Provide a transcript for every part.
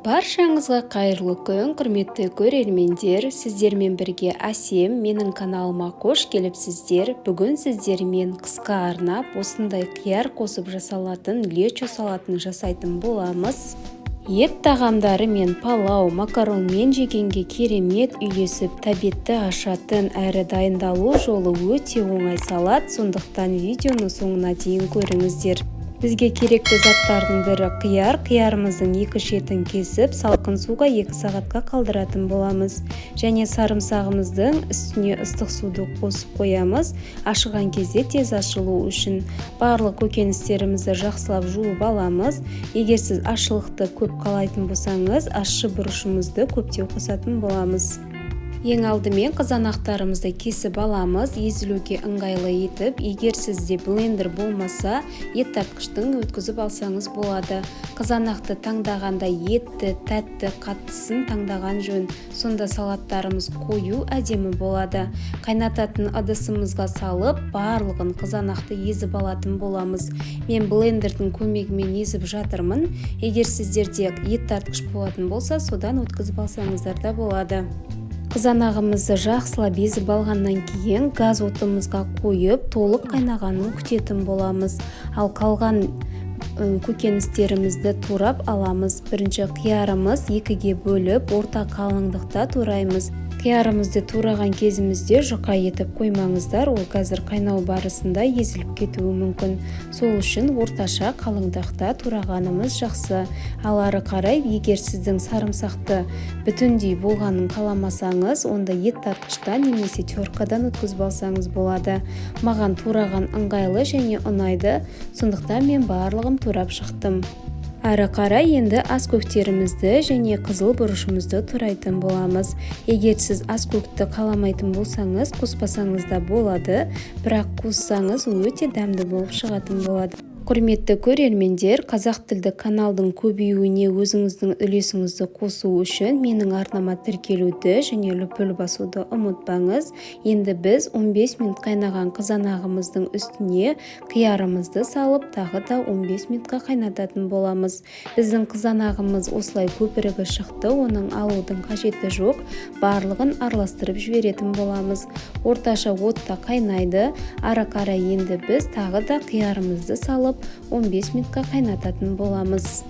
Баршаңызға қайырлы күн, құрметті көрермендер. Сіздермен бірге Әсем, менің каналыма қош келіпсіздер. Бүгін сіздермен қысқа арнап осындай қияр қосып жасалатын лечо салатын жасайтын боламыз. Ет тағамдары мен палау, макаронмен жегенге керемет үйлесіп тәбетті ашатын әрі дайындалу жолы өте оңай салат, сондықтан видеоны соңына дейін көріңіздер. Бізге керекті заттардың бірі қияр. Қиярымыздың екі шетін кесіп, салқын суға 2 сағатқа қалдыратын боламыз. Және сарымсағымыздың үстіне ыстық суды қосып қоямыз. Ашыған кезде тез ашылу үшін барлық көкөністерімізді жақсылап жуып аламыз. Егер сіз ашылықты көп қалайтын болсаңыз, ащы бұрышымызды көптеу қосатын боламыз. Ең алдымен қызанақтарымызды кесіп аламыз, езілуге ыңғайлы етіп. Егер сізде блендер болмаса, ет тартқыштың өткізіп алсаңыз болады. Қызанақты таңдағанда етті, тәтті, қаттысын таңдаған жөн. Сонда салаттарымыз қою, әдемі болады. Қайнататын ыдысымызға салып, барлығын қызанақты езіп алатын боламыз. Мен блендердің көмегімен езіп жатырмын. Егер сіздерде ет тартқыш болатын болса, содан өткізіп алсаңыздар да болады. Қызанағымызды жақсылап езіп алғаннан кейін газ отымызға қойып, толық қайнағанын күтетін боламыз. Ал қалған көкөністерімізді турап аламыз. Бірінші қиярымыз 2-ге бөліп, орта қалыңдықта тураймыз. Қиярымызды тураған кезімізде жұқа етіп қоймаңыздар, ол қазір қайнау барысында езіліп кетуі мүмкін. Сол үшін орташа қалыңдықта турағанымыз жақсы. Ал ары қарай, егер сіздің сарымсақты бүтіндей болғанын қаламасаңыз, онда ет тартқыштан немесе теркадан өткізіп алсаңыз болады. Маған тураған ыңғайлы және ұнайды, сондықтан мен барлығын турап шықтым. Әрі қарай енді аскөктерімізді және қызыл бұрышымызды турайтын боламыз. Егер сіз аскөкті қаламайтын болсаңыз, қоспасаңыз да болады, бірақ қоссаңыз өте дәмді болып шығатын болады. Құрметті көрермендер, қазақ тілді каналдың көбеюіне өзіңіздің үлесіңізді қосу үшін менің арнама тіркелуді және лүпіл басуды ұмытпаңыз. Енді біз 15 минут қайнаған қызанағымыздың үстіне қиярымызды салып, тағы да 15 минутқа қайнататын боламыз. Біздің қызанағымыз осылай көпірігі шықты, оның алудың қажеті жоқ. Барлығын араластырып жіберетін боламыз. Орташа отта қайнайды. Ары қарай енді біз тағы да қиярымызды салып 15 минутқа қайнататын боламыз.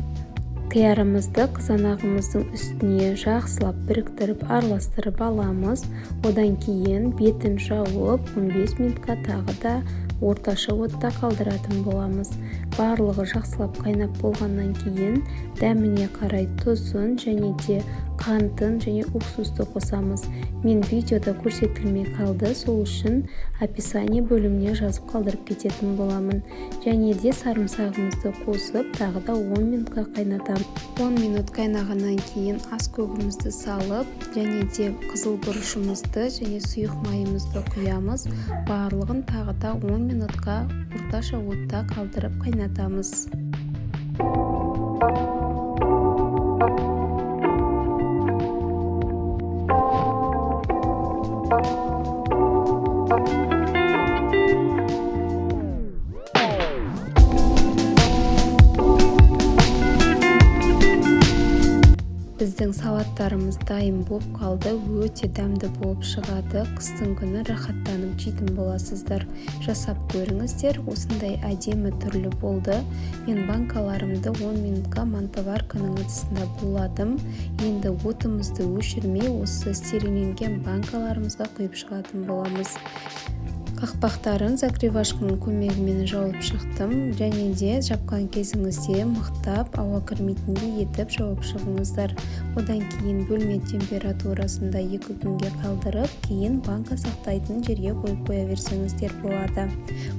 Қиярымызды қызанағымыздың үстіне жақсылап біріктіріп араластырып аламыз. Одан кейін бетін жауып 15 минутқа тағы да орташа отта қалдыратын боламыз. Барлығы жақсылап қайнап болғаннан кейін дәміне қарай тұзын және де қантын және уксусты қосамыз. Мен видеода көрсетілмей қалды, сол үшін описание бөліміне жазып қалдырып кететін боламын. Және де сарымсағымызды қосып, тағы да 10 минутқа қайнатамыз. 10 минут қайнағаннан кейін аскөгімізді салып, және де қызыл бұрышымызды және сұйық майымызды құямыз. Барлығын тағы да 10 минутқа орташа отта қалдырып қайнатамыз. Біздің салаттарымыз дайын болып қалды, өте дәмді болып шығады. Қыстың күні рахаттанып жейтін боласыздар. Жасап көріңіздер, осындай әдемі түрлі болды. Мен банкаларымды 10 минутқа мантоварканың ыдысында буладым. Енді отымызды өшірмей, осы стерилленген банкаларымызға құйып шығатын боламыз. Қақпақтарын закривашканың көмегімен жауып шықтым, және де жапқан кезіңізде мықтап ауа кірмейтіндей етіп жауып шығыңыздар. Одан кейін бөлме температурасында 2 күнге қалдырып, кейін банка сақтайтын жерге қойып қоя берсеңіздер болады.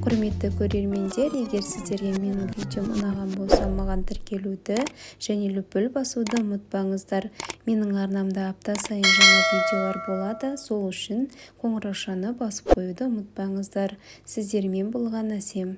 Құрметті көрермендер, егер сіздерге менің видеом ұнаған болса, маған тіркелуді және лүпіл басуды ұмытпаңыздар. Менің арнамда апта сайын жаңа видеолар болады, сол үшін қоңыраушаны басып қоюды ұмытпаңыздар. Сіздермен болған Әсем.